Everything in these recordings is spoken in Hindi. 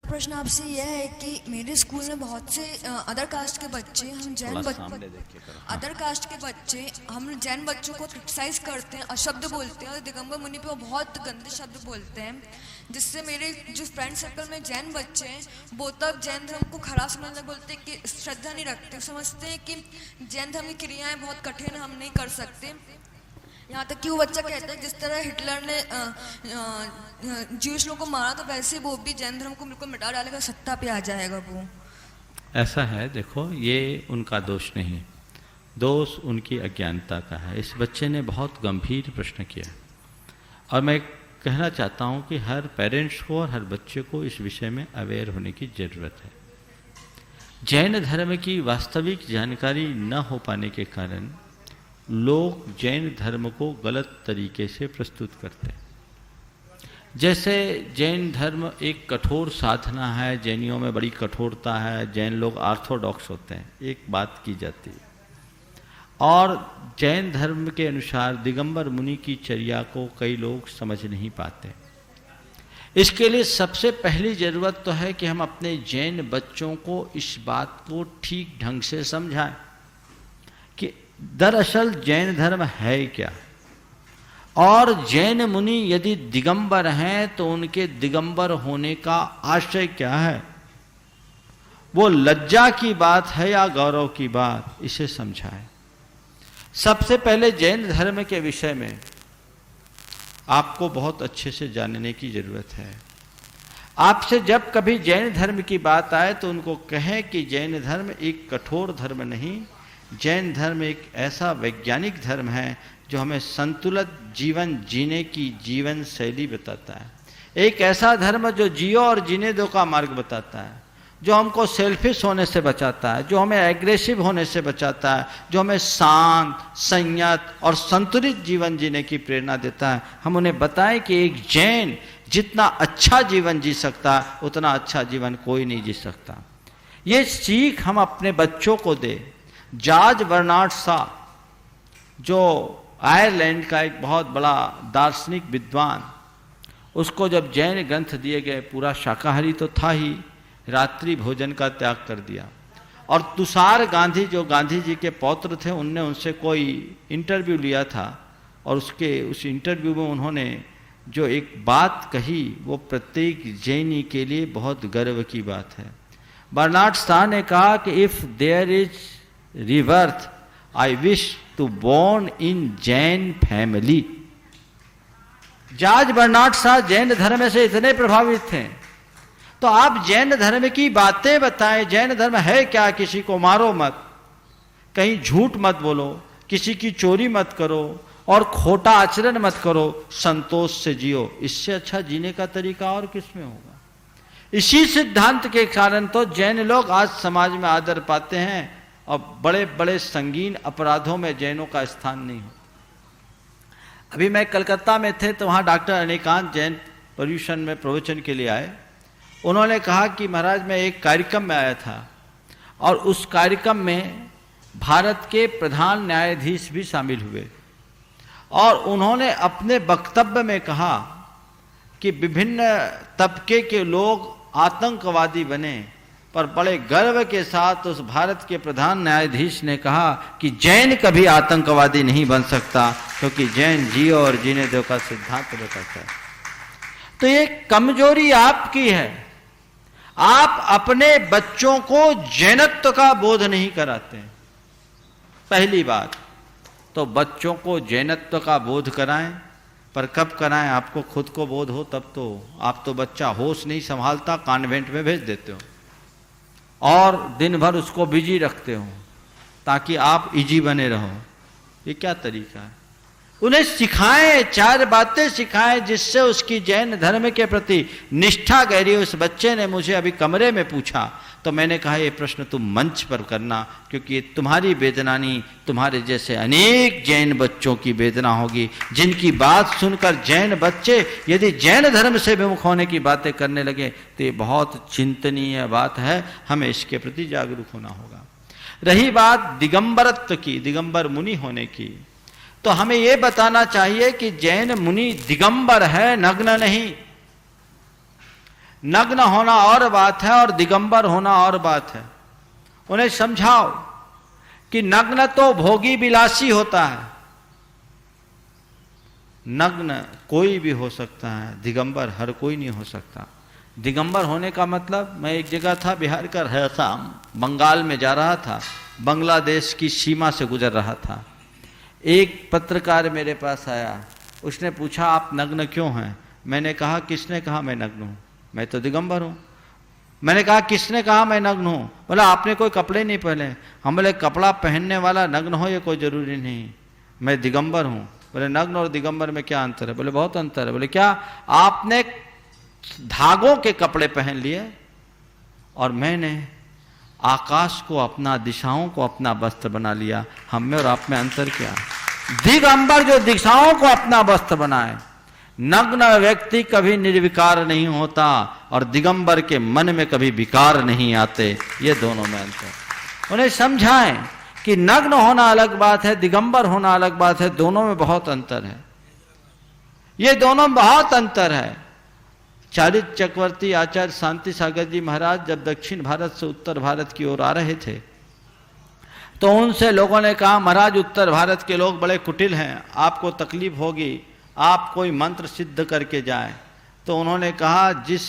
प्रश्न आपसे यह है कि मेरे स्कूल में बहुत से अदर कास्ट के बच्चे हम अदर कास्ट के बच्चे हम जैन बच्चों को क्रिटिसाइज करते हैं, अशब्द बोलते हैं और दिगंबर मुनि पे वो बहुत गंदे शब्द बोलते हैं, जिससे मेरे जो फ्रेंड सर्कल में जैन बच्चे हैं वो तब जैन धर्म को खराब समझने बोलते हैं कि श्रद्धा नहीं रखते, समझते हैं कि जैन धर्म की क्रियाएं बहुत कठिन है, हम नहीं कर सकते। यहाँ तक कि वो बच्चा कहता है जिस तरह हिटलर ने ज्यूश लोगों को मारा तो वैसे वो भी जैन धर्म को बिल्कुल मिटा डालेगा, सत्ता पे आ जाएगा वो। ऐसा है, देखो ये उनका दोष नहीं, दोष उनकी अज्ञानता का है। इस बच्चे ने बहुत गंभीर प्रश्न किया और मैं कहना चाहता हूँ कि हर पेरेंट्स को और हर बच्चे को इस विषय में अवेयर होने की ज़रूरत है। जैन धर्म की वास्तविक जानकारी न हो पाने के कारण लोग जैन धर्म को गलत तरीके से प्रस्तुत करते हैं। जैसे जैन धर्म एक कठोर साधना है, जैनियों में बड़ी कठोरता है, जैन लोग ऑर्थोडॉक्स होते हैं, एक बात की जाती है। और जैन धर्म के अनुसार दिगंबर मुनि की चर्या को कई लोग समझ नहीं पाते। इसके लिए सबसे पहली ज़रूरत तो है कि हम अपने जैन बच्चों को इस बात को ठीक ढंग से समझाएं कि दरअसल जैन धर्म है क्या, और जैन मुनि यदि दिगंबर हैं तो उनके दिगंबर होने का आशय क्या है, वो लज्जा की बात है या गौरव की बात, इसे समझाएं। सबसे पहले जैन धर्म के विषय में आपको बहुत अच्छे से जानने की जरूरत है। आपसे जब कभी जैन धर्म की बात आए तो उनको कहें कि जैन धर्म एक कठोर धर्म नहीं, जैन धर्म एक ऐसा वैज्ञानिक धर्म है जो हमें संतुलित जीवन जीने की जीवन शैली बताता है। एक ऐसा धर्म जो जियो और जीने दो का मार्ग बताता है, जो हमको सेल्फिश होने से बचाता है, जो हमें एग्रेसिव होने से बचाता है, जो हमें शांत, संयत और संतुलित जीवन जीने की प्रेरणा देता है। हम उन्हें बताएं कि एक जैन जितना अच्छा जीवन जी सकता है उतना अच्छा जीवन कोई नहीं जी सकता। ये सीख हम अपने बच्चों को दें। जॉर्ज बर्नार्ड शॉ, जो आयरलैंड का एक बहुत बड़ा दार्शनिक विद्वान, उसको जब जैन ग्रंथ दिए गए, पूरा शाकाहारी तो था ही, रात्रि भोजन का त्याग कर दिया। और तुषार गांधी, जो गांधी जी के पौत्र थे, उनने उनसे कोई इंटरव्यू लिया था और उस इंटरव्यू में उन्होंने जो एक बात कही वो प्रत्येक जैनी के लिए बहुत गर्व की बात है। बर्नार्ड शॉ ने कहा कि if there is rebirth, I wish to born in Jain family. George Bernard Shaw Jain धर्म से इतने प्रभावित थे, तो आप जैन धर्म की बातें बताएं। जैन धर्म है क्या? किसी को मारो मत, कहीं झूठ मत बोलो, किसी की चोरी मत करो और खोटा आचरण मत करो, संतोष से जियो। इससे अच्छा जीने का तरीका और किसमें होगा? इसी सिद्धांत के कारण तो जैन लोग आज समाज में आदर पाते हैं और बड़े बड़े संगीन अपराधों में जैनों का स्थान नहीं हो। अभी मैं कलकत्ता में थे तो वहाँ डॉक्टर अनिकांत जैन पर्यूषण में प्रवचन के लिए आए। उन्होंने कहा कि महाराज मैं एक कार्यक्रम में आया था और उस कार्यक्रम में भारत के प्रधान न्यायाधीश भी शामिल हुए और उन्होंने अपने वक्तव्य में कहा कि विभिन्न तबके के लोग आतंकवादी बने, पर बड़े गर्व के साथ उस भारत के प्रधान न्यायाधीश ने कहा कि जैन कभी आतंकवादी नहीं बन सकता, क्योंकि जैन जियो और जीने दो का सिद्धांत बताता है। तो ये कमजोरी आपकी है, आप अपने बच्चों को जैनत्व का बोध नहीं कराते। पहली बात तो बच्चों को जैनत्व का बोध कराएं, पर कब कराएं? आपको खुद को बोध हो तब तो। आप तो बच्चा होश नहीं संभालता, कॉन्वेंट में भेज देते हो और दिन भर उसको बिजी रखते हो ताकि आप इजी बने रहो। ये क्या तरीका है? उन्हें सिखाएं, 4 बातें सिखाएं जिससे उसकी जैन धर्म के प्रति निष्ठा गहरी हो। उस बच्चे ने मुझे अभी कमरे में पूछा तो मैंने कहा ये प्रश्न तुम मंच पर करना, क्योंकि ये तुम्हारी वेदना नहीं, तुम्हारे जैसे अनेक जैन बच्चों की वेदना होगी, जिनकी बात सुनकर जैन बच्चे यदि जैन धर्म से विमुख होने की बातें करने लगे तो ये बहुत चिंतनीय बात है। हमें इसके प्रति जागरूक होना होगा। रही बात दिगंबरत्व की, दिगंबर मुनि होने की, तो हमें यह बताना चाहिए कि जैन मुनि दिगंबर है, नग्न नहीं। नग्न होना और बात है और दिगंबर होना और बात है। उन्हें समझाओ कि नग्न तो भोगी विलासी होता है, नग्न कोई भी हो सकता है, दिगंबर हर कोई नहीं हो सकता। दिगंबर होने का मतलब, मैं एक जगह था, बिहार का रहा था, बंगाल में जा रहा था, बांग्लादेश की सीमा से गुजर रहा था। एक पत्रकार मेरे पास आया, उसने पूछा आप नग्न क्यों हैं? मैंने कहा किसने कहा मैं नग्न हूं? मैं तो दिगंबर हूं। मैंने कहा किसने कहा मैं नग्न हूं? बोला आपने कोई कपड़े नहीं पहने। हम बोले कपड़ा पहनने वाला नग्न हो ये कोई जरूरी नहीं, मैं दिगंबर हूं। बोले नग्न और दिगंबर में क्या अंतर है? बोले बहुत अंतर है। बोले क्या? आपने धागों के कपड़े पहन लिए और मैंने आकाश को अपना, दिशाओं को अपना वस्त्र बना लिया। हम में और आप में अंतर क्या? दिगंबर जो दिशाओं को अपना वस्त्र बनाए, नग्न व्यक्ति कभी निर्विकार नहीं होता और दिगंबर के मन में कभी विकार नहीं आते। ये दोनों में अंतर। उन्हें समझाएं कि नग्न होना अलग बात है, दिगंबर होना अलग बात है, दोनों में बहुत अंतर है। ये दोनों में बहुत अंतर है। चारित्र चक्रवर्ती आचार्य शांति सागर जी महाराज जब दक्षिण भारत से उत्तर भारत की ओर आ रहे थे तो उनसे लोगों ने कहा महाराज उत्तर भारत के लोग बड़े कुटिल हैं, आपको तकलीफ होगी, आप कोई मंत्र सिद्ध करके जाएं। तो उन्होंने कहा जिस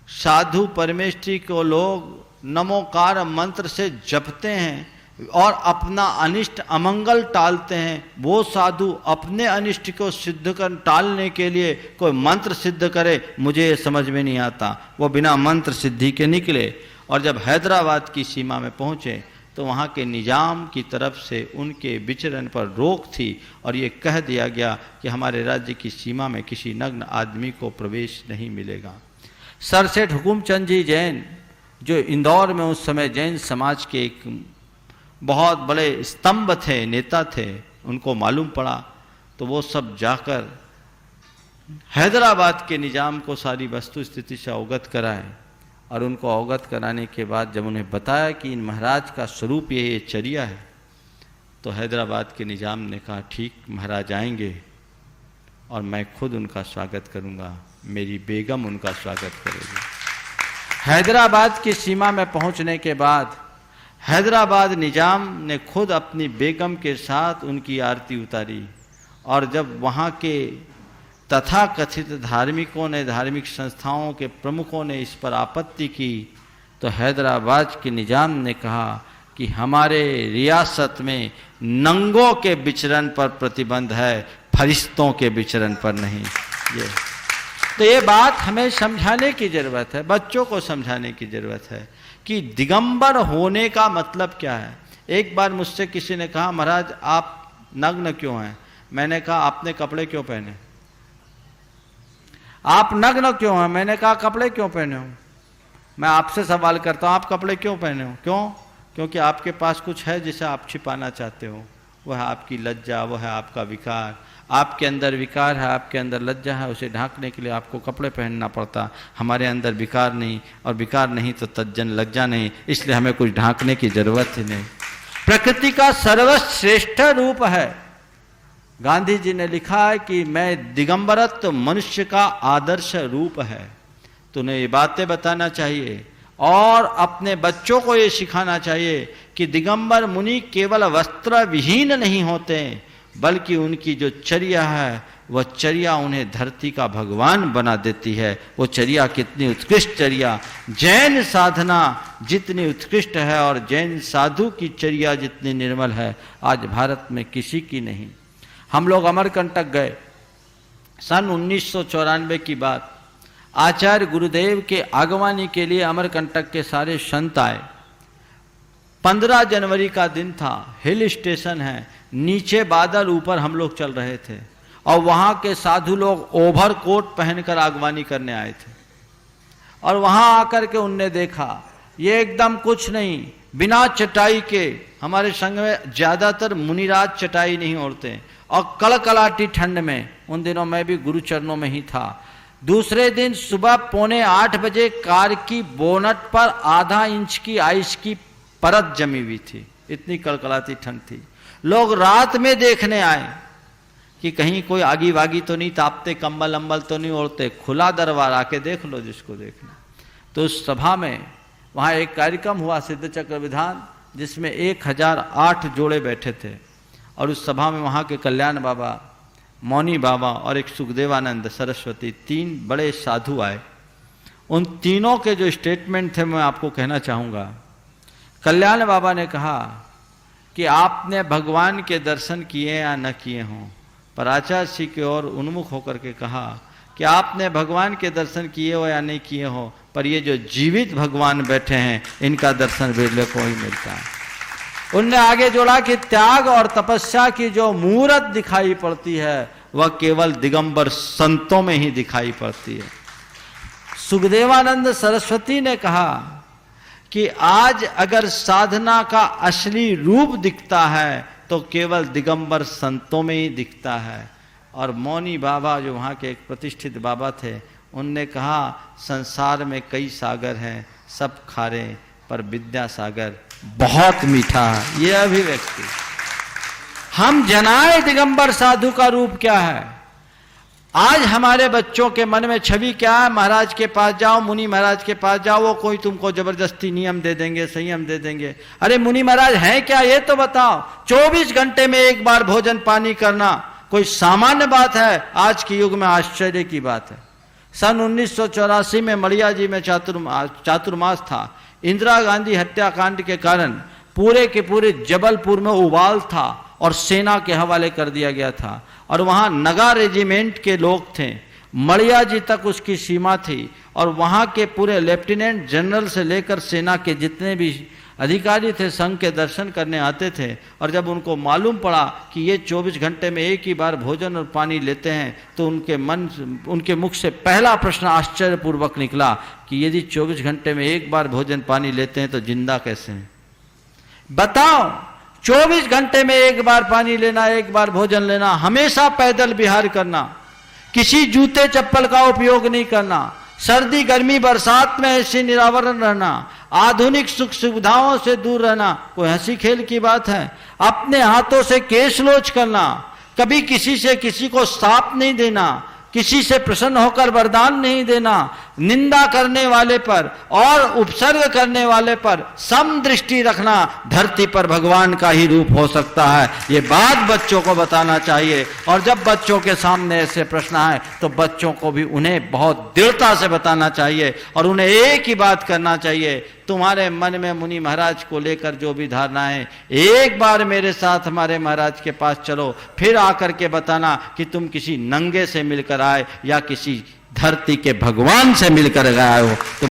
साधु परमेष्ठी को लोग नमोकार मंत्र से जपते हैं और अपना अनिष्ट अमंगल टालते हैं, वो साधु अपने अनिष्ट को सिद्ध कर टालने के लिए कोई मंत्र सिद्ध करे, मुझे ये समझ में नहीं आता। वो बिना मंत्र सिद्धि के निकले और जब हैदराबाद की सीमा में पहुँचे तो वहाँ के निजाम की तरफ से उनके विचरण पर रोक थी और ये कह दिया गया कि हमारे राज्य की सीमा में किसी नग्न आदमी को प्रवेश नहीं मिलेगा। सर सेठ हुकुमचंद जी जैन जो इंदौर में उस समय जैन समाज के एक बहुत बड़े स्तंभ थे, नेता थे, उनको मालूम पड़ा तो वो सब जाकर हैदराबाद के निजाम को सारी वस्तु स्थिति से अवगत कराए और उनको अवगत कराने के बाद जब उन्हें बताया कि इन महाराज का स्वरूप ये चर्या है तो हैदराबाद के निजाम ने कहा ठीक महाराज आएंगे और मैं खुद उनका स्वागत करूंगा, मेरी बेगम उनका स्वागत करेगी। हैदराबाद की सीमा में पहुंचने के बाद हैदराबाद निजाम ने खुद अपनी बेगम के साथ उनकी आरती उतारी और जब वहाँ के तथाकथित धार्मिकों ने, धार्मिक संस्थाओं के प्रमुखों ने इस पर आपत्ति की तो हैदराबाद के निजाम ने कहा कि हमारे रियासत में नंगों के विचरण पर प्रतिबंध है, फरिश्तों के विचरण पर नहीं। तो ये बात हमें समझाने की जरूरत है, बच्चों को समझाने की जरूरत है कि दिगंबर होने का मतलब क्या है। एक बार मुझसे किसी ने कहा महाराज आप नग्न क्यों हैं? मैंने कहा आपने कपड़े क्यों पहने? आप नग्न क्यों हैं? मैंने कहा कपड़े क्यों पहने हो? मैं आपसे सवाल करता हूं आप कपड़े क्यों पहने हो? क्यों? क्योंकि आपके पास कुछ है जिसे आप छिपाना चाहते हो, वह है आपकी लज्जा, वह है आपका विकार। आपके अंदर विकार है, आपके अंदर लज्जा है, उसे ढांकने के लिए आपको कपड़े पहनना पड़ता। हमारे अंदर विकार नहीं और विकार नहीं तो तज्जन लज्जा नहीं, इसलिए हमें कुछ ढांकने की जरूरत ही नहीं। प्रकृति का सर्वश्रेष्ठ रूप है। गांधी जी ने लिखा है कि मैं दिगंबरत्व मनुष्य का आदर्श रूप है। तो उन्हें ये बातें बताना चाहिए और अपने बच्चों को ये सिखाना चाहिए कि दिगंबर मुनि केवल वस्त्र विहीन नहीं होते बल्कि उनकी जो चर्या है वह चर्या उन्हें धरती का भगवान बना देती है। वो चर्या कितनी उत्कृष्ट चर्या, जैन साधना जितनी उत्कृष्ट है और जैन साधु की चर्या जितनी निर्मल है आज भारत में किसी की नहीं। हम लोग अमरकंटक गए सन 1994 की बात। आचार्य गुरुदेव के आगवानी के लिए अमरकंटक के सारे संत आए। 15 जनवरी का दिन था, हिल स्टेशन है, नीचे बादल, ऊपर हम लोग चल रहे थे और वहाँ के साधु लोग ओवर कोट पहनकर आगवानी करने आए थे। और वहाँ आकर के उनने देखा ये एकदम कुछ नहीं, बिना चटाई के, हमारे संग में ज़्यादातर मुनिराज चटाई नहीं ओढ़ते और कड़कड़ाती ठंड में, उन दिनों मैं भी गुरु चरणों में ही था। दूसरे दिन सुबह 7:45 बजे कार की बोनट पर आधा इंच की आइस की परत जमी हुई थी, इतनी कड़कड़ाती ठंड थी। लोग रात में देखने आए कि कहीं कोई आगी वागी तो नहीं तापते, कंबल अम्बल तो नहीं ओढ़ते, खुला दरबार, आके देख लो जिसको देखना। तो उस सभा में वहाँ एक कार्यक्रम हुआ सिद्ध चक्र विधान, जिसमें 1008 जोड़े बैठे थे। और उस सभा में वहाँ के कल्याण बाबा, मौनी बाबा और एक सुखदेवानंद सरस्वती, 3 बड़े साधु आए। उन तीनों के जो स्टेटमेंट थे मैं आपको कहना चाहूँगा। कल्याण बाबा ने कहा कि आपने भगवान के दर्शन किए या न किए हों, पर आचार्य जी की ओर उन्मुख होकर के कहा कि आपने भगवान के दर्शन किए हो या नहीं किए हो, पर ये जो जीवित भगवान बैठे हैं इनका दर्शन बिरले को ही मिलता है। उनने आगे जोड़ा कि त्याग और तपस्या की जो मूरत दिखाई पड़ती है वह केवल दिगंबर संतों में ही दिखाई पड़ती है। सुखदेवानंद सरस्वती ने कहा कि आज अगर साधना का असली रूप दिखता है तो केवल दिगंबर संतों में ही दिखता है। और मौनी बाबा जो वहाँ के एक प्रतिष्ठित बाबा थे, उनने कहा संसार में कई सागर हैं, सब खारे पर विद्या सागर बहुत मीठा है। ये अभिव्यक्ति हम जनाए दिगंबर साधु का रूप क्या है। आज हमारे बच्चों के मन में छवि क्या है, महाराज के पास जाओ, मुनि महाराज के पास जाओ, वो कोई तुमको जबरदस्ती नियम दे देंगे, संयम दे देंगे। अरे मुनि महाराज हैं क्या ये तो बताओ। 24 घंटे में एक बार भोजन पानी करना कोई सामान्य बात है? आज के युग में आश्चर्य की बात है। सन 1984 में मड़िया जी में चातुर्मास था। इंदिरा गांधी हत्याकांड के कारण पूरे के पूरे जबलपुर में उबाल था और सेना के हवाले कर दिया गया था। और वहाँ नगा रेजिमेंट के लोग थे, मड़िया जी तक उसकी सीमा थी। और वहाँ के पूरे लेफ्टिनेंट जनरल से लेकर सेना के जितने भी अधिकारी थे संघ के दर्शन करने आते थे। और जब उनको मालूम पड़ा कि ये 24 घंटे में एक ही बार भोजन और पानी लेते हैं, तो उनके मुख से पहला प्रश्न आश्चर्यपूर्वक निकला कि यदि 24 घंटे में एक बार भोजन पानी लेते हैं तो जिंदा कैसे हैं? बताओ, 24 घंटे में एक बार पानी लेना, एक बार भोजन लेना, हमेशा पैदल विहार करना, किसी जूते चप्पल का उपयोग नहीं करना, सर्दी गर्मी बरसात में ऐसे निरावरण रहना, आधुनिक सुख सुविधाओं से दूर रहना, कोई हंसी खेल की बात है? अपने हाथों से केश लोच करना, कभी किसी से किसी को श्राप नहीं देना, किसी से प्रसन्न होकर वरदान नहीं देना, निंदा करने वाले पर और उपसर्ग करने वाले पर सम दृष्टि रखना, धरती पर भगवान का ही रूप हो सकता है। ये बात बच्चों को बताना चाहिए। और जब बच्चों के सामने ऐसे प्रश्न आए तो बच्चों को भी उन्हें बहुत दृढ़ता से बताना चाहिए और उन्हें एक ही बात करना चाहिए, तुम्हारे मन में मुनि महाराज को लेकर जो भी धारणाएं, एक बार मेरे साथ हमारे महाराज के पास चलो, फिर आकर के बताना कि तुम किसी नंगे से मिलकर आए या किसी धरती के भगवान से मिलकर आए हो।